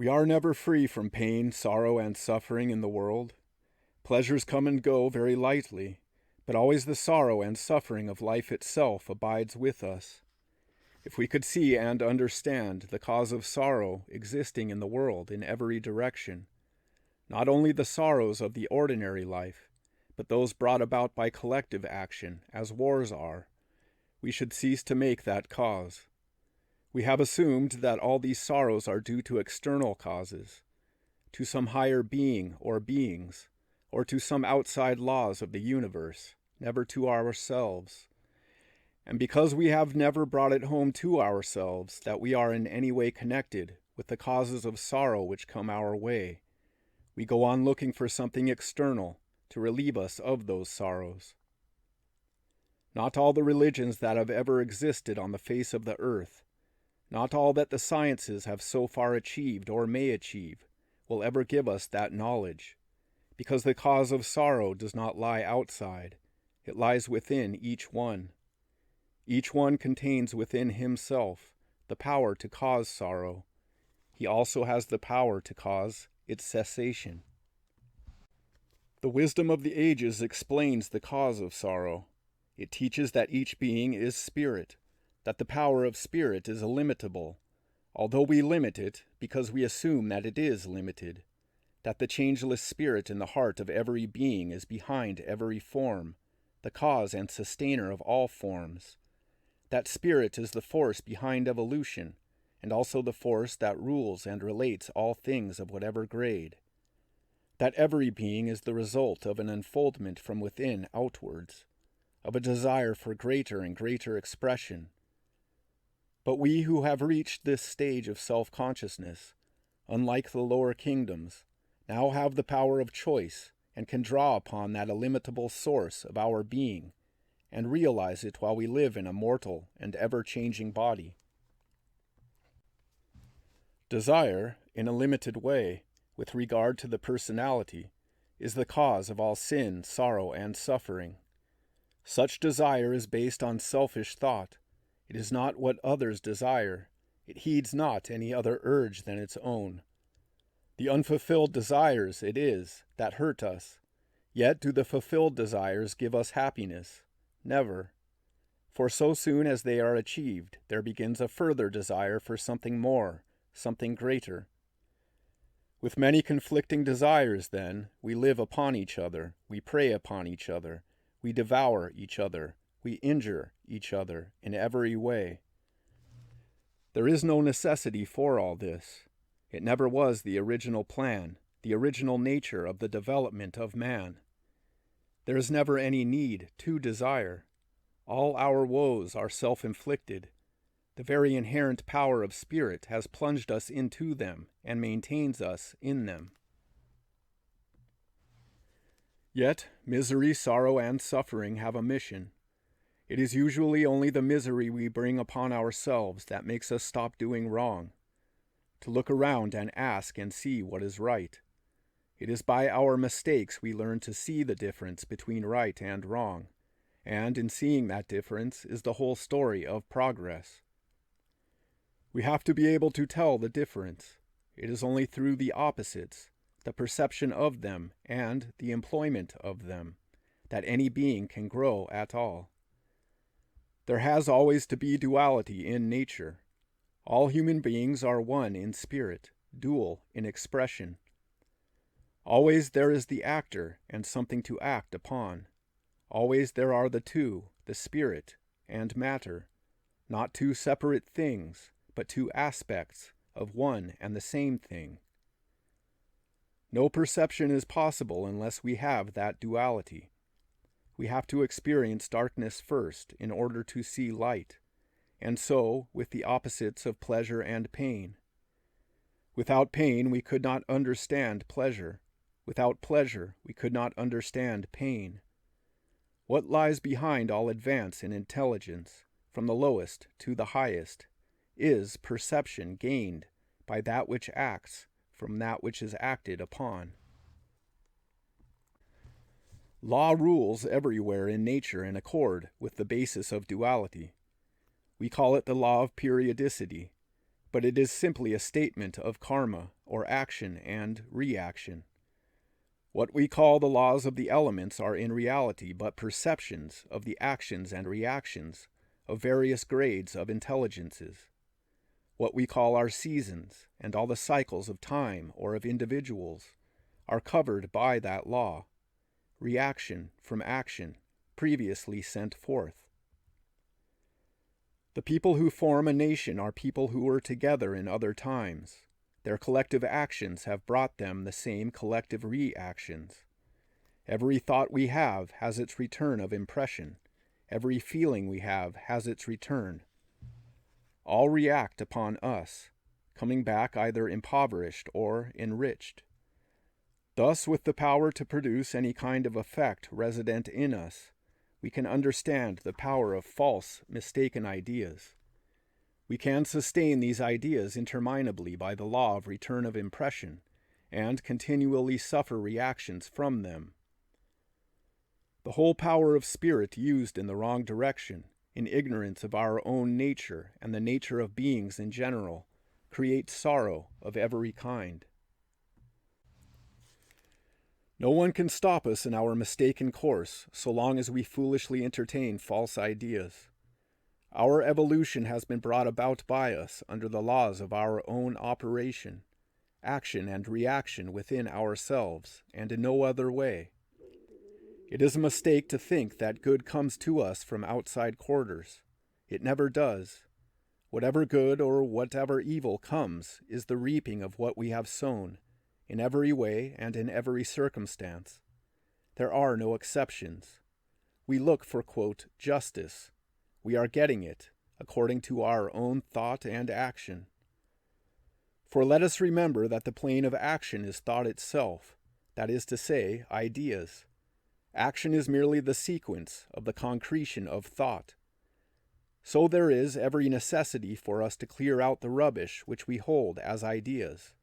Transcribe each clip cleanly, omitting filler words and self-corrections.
We are never free from pain, sorrow, and suffering in the world. Pleasures come and go very lightly, but always the sorrow and suffering of life itself abides with us. If we could see and understand the cause of sorrow existing in the world in every direction, not only the sorrows of the ordinary life, but those brought about by collective action, as wars are, we should cease to make that cause. We have assumed that all these sorrows are due to external causes, to some higher being or beings, or to some outside laws of the universe, never to ourselves. And because we have never brought it home to ourselves that we are in any way connected with the causes of sorrow which come our way, we go on looking for something external to relieve us of those sorrows. Not all the religions that have ever existed on the face of the earth, not all that the sciences have so far achieved or may achieve, will ever give us that knowledge, because the cause of sorrow does not lie outside, it lies within each one. Each one contains within himself the power to cause sorrow. He also has the power to cause its cessation. The wisdom of the ages explains the cause of sorrow. It teaches that each being is spirit, that the power of spirit is illimitable, although we limit it because we assume that it is limited, that the changeless spirit in the heart of every being is behind every form, the cause and sustainer of all forms, that spirit is the force behind evolution, and also the force that rules and relates all things of whatever grade, that every being is the result of an unfoldment from within outwards, of a desire for greater and greater expression. But we who have reached this stage of self-consciousness, unlike the lower kingdoms, now have the power of choice and can draw upon that illimitable source of our being and realize it while we live in a mortal and ever-changing body. Desire, in a limited way, with regard to the personality, is the cause of all sin, sorrow, and suffering. Such desire is based on selfish thought. It is not what others desire. It heeds not any other urge than its own. The unfulfilled desires it is that hurt us. Yet do the fulfilled desires give us happiness? Never. For so soon as they are achieved, there begins a further desire for something more, something greater. With many conflicting desires, then, we live upon each other, we prey upon each other, we devour each other, we injure each other in every way. There is no necessity for all this. It never was the original plan, the original nature of the development of man. There is never any need to desire. All our woes are self-inflicted. The very inherent power of spirit has plunged us into them and maintains us in them. Yet, misery, sorrow, and suffering have a mission. It is usually only the misery we bring upon ourselves that makes us stop doing wrong, to look around and ask and see what is right. It is by our mistakes we learn to see the difference between right and wrong, and in seeing that difference is the whole story of progress. We have to be able to tell the difference. It is only through the opposites, the perception of them and the employment of them, that any being can grow at all. There has always to be duality in nature. All human beings are one in spirit, dual in expression. Always there is the actor and something to act upon. Always there are the two, the spirit and matter, not two separate things, but two aspects of one and the same thing. No perception is possible unless we have that duality. We have to experience darkness first in order to see light, and so with the opposites of pleasure and pain. Without pain we could not understand pleasure. Without pleasure we could not understand pain. What lies behind all advance in intelligence, from the lowest to the highest, is perception gained by that which acts from that which is acted upon. Law rules everywhere in nature in accord with the basis of duality. We call it the law of periodicity, but it is simply a statement of karma, or action and reaction. What we call the laws of the elements are in reality but perceptions of the actions and reactions of various grades of intelligences. What we call our seasons and all the cycles of time or of individuals are covered by that law, reaction from action previously sent forth. The people who form a nation are people who were together in other times. Their collective actions have brought them the same collective reactions. Every thought we have has its return of impression. Every feeling we have has its return. All react upon us, coming back either impoverished or enriched. Thus, with the power to produce any kind of effect resident in us, we can understand the power of false, mistaken ideas. We can sustain these ideas interminably by the law of return of impression, and continually suffer reactions from them. The whole power of spirit used in the wrong direction, in ignorance of our own nature and the nature of beings in general, creates sorrow of every kind. No one can stop us in our mistaken course so long as we foolishly entertain false ideas. Our evolution has been brought about by us under the laws of our own operation, action and reaction within ourselves, and in no other way. It is a mistake to think that good comes to us from outside quarters. It never does. Whatever good or whatever evil comes is the reaping of what we have sown, in every way and in every circumstance. There are no exceptions. We look for, quote, justice. We are getting it, according to our own thought and action. For let us remember that the plane of action is thought itself, that is to say, ideas. Action is merely the sequence of the concretion of thought. So there is every necessity for us to clear out the rubbish which we hold as ideas.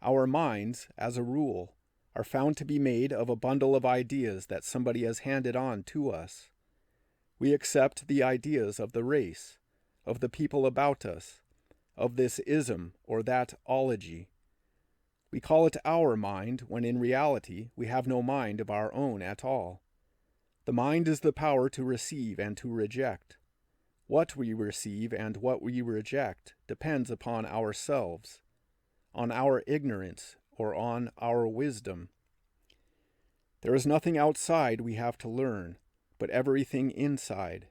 Our minds, as a rule, are found to be made of a bundle of ideas that somebody has handed on to us. We accept the ideas of the race, of the people about us, of this ism or that ology. We call it our mind when in reality we have no mind of our own at all. The mind is the power to receive and to reject. What we receive and what we reject depends upon ourselves, on our ignorance or on our wisdom. There is nothing outside we have to learn, but everything inside.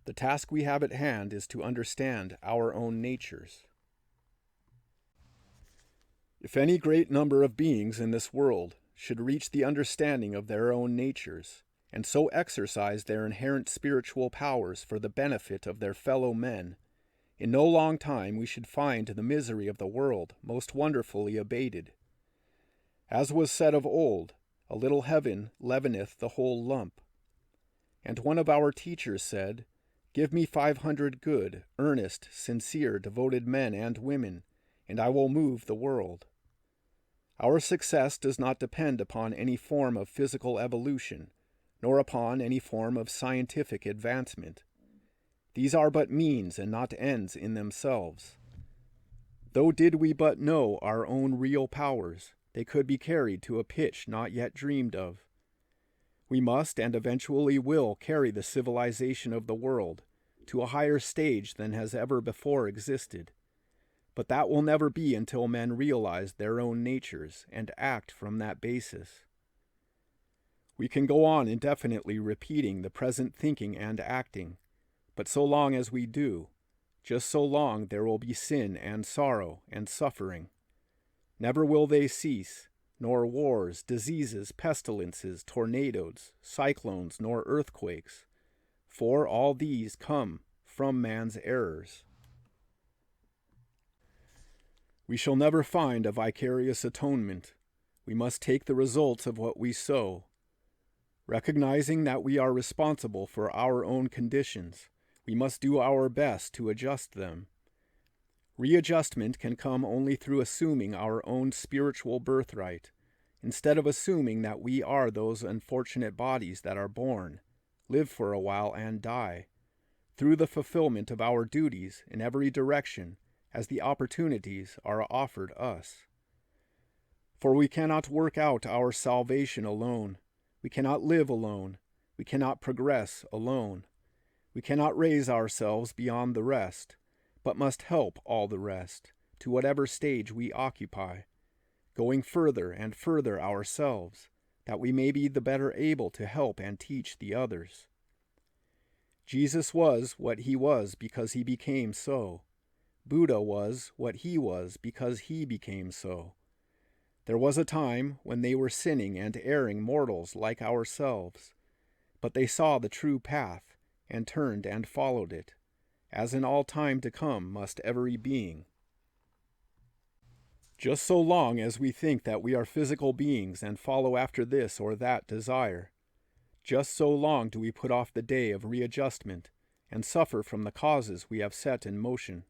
The task we have at hand is to understand our own natures. If any great number of beings in this world should reach the understanding of their own natures, and so exercise their inherent spiritual powers for the benefit of their fellow men, in no long time we should find the misery of the world most wonderfully abated. As was said of old, a little heaven leaveneth the whole lump. And one of our teachers said, "Give me 500 good, earnest, sincere, devoted men and women, and I will move the world." Our success does not depend upon any form of physical evolution, nor upon any form of scientific advancement. These are but means and not ends in themselves. Though did we but know our own real powers, they could be carried to a pitch not yet dreamed of. We must and eventually will carry the civilization of the world to a higher stage than has ever before existed. But that will never be until men realize their own natures and act from that basis. We can go on indefinitely repeating the present thinking and acting, but so long as we do, just so long there will be sin and sorrow and suffering. Never will they cease, nor wars, diseases, pestilences, tornadoes, cyclones, nor earthquakes, for all these come from man's errors. We shall never find a vicarious atonement. We must take the results of what we sow. Recognizing that we are responsible for our own conditions, we must do our best to adjust them. Readjustment can come only through assuming our own spiritual birthright, instead of assuming that we are those unfortunate bodies that are born, live for a while, and die, through the fulfillment of our duties in every direction, as the opportunities are offered us. For we cannot work out our salvation alone. We cannot live alone. We cannot progress alone. We cannot raise ourselves beyond the rest, but must help all the rest, to whatever stage we occupy, going further and further ourselves, that we may be the better able to help and teach the others. Jesus was what he was because he became so. Buddha was what he was because he became so. There was a time when they were sinning and erring mortals like ourselves, but they saw the true path and turned and followed it, as in all time to come must every being. Just so long as we think that we are physical beings and follow after this or that desire, just so long do we put off the day of readjustment and suffer from the causes we have set in motion.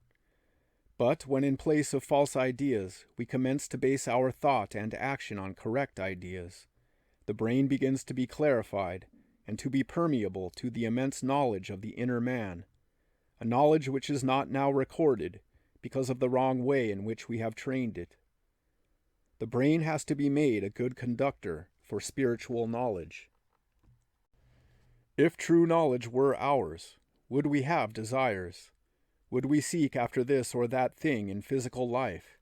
But when in place of false ideas, we commence to base our thought and action on correct ideas, the brain begins to be clarified and to be permeable to the immense knowledge of the inner man, a knowledge which is not now recorded because of the wrong way in which we have trained it. The brain has to be made a good conductor for spiritual knowledge. If true knowledge were ours, would we have desires? Would we seek after this or that thing in physical life,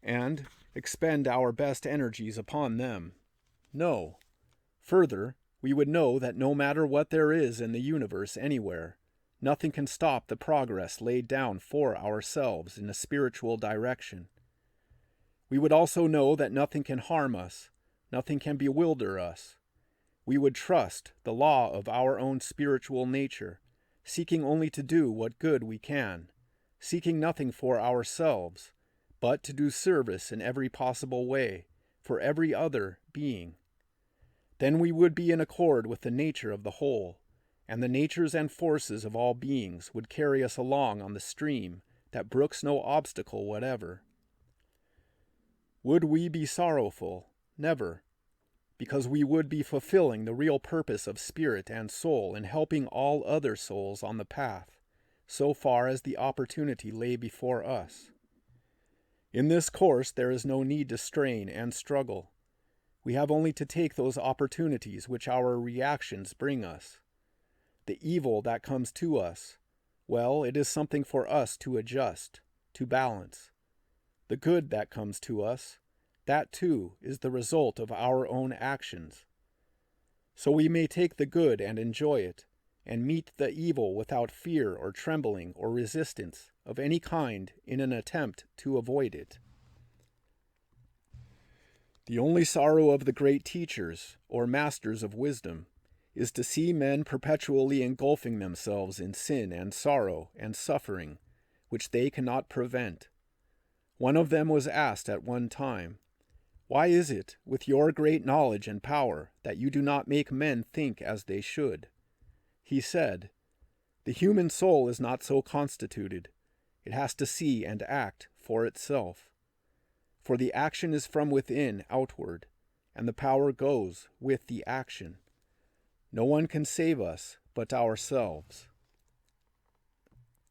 and expend our best energies upon them? No. Further, we would know that no matter what there is in the universe anywhere, nothing can stop the progress laid down for ourselves in a spiritual direction. We would also know that nothing can harm us, nothing can bewilder us. We would trust the law of our own spiritual nature, seeking only to do what good we can, seeking nothing for ourselves, but to do service in every possible way for every other being. Then we would be in accord with the nature of the whole, and the natures and forces of all beings would carry us along on the stream that brooks no obstacle whatever. Would we be sorrowful? Never, because we would be fulfilling the real purpose of spirit and soul in helping all other souls on the path, so far as the opportunity lay before us. In this course there is no need to strain and struggle. We have only to take those opportunities which our reactions bring us. The evil that comes to us, well, it is something for us to adjust, to balance. The good that comes to us, that too is the result of our own actions. So we may take the good and enjoy it, and meet the evil without fear or trembling or resistance of any kind in an attempt to avoid it. The only sorrow of the great teachers, or masters of wisdom, is to see men perpetually engulfing themselves in sin and sorrow and suffering, which they cannot prevent. One of them was asked at one time, "Why is it, with your great knowledge and power, that you do not make men think as they should?" He said, "The human soul is not so constituted. It has to see and act for itself. For the action is from within outward, and the power goes with the action. No one can save us but ourselves."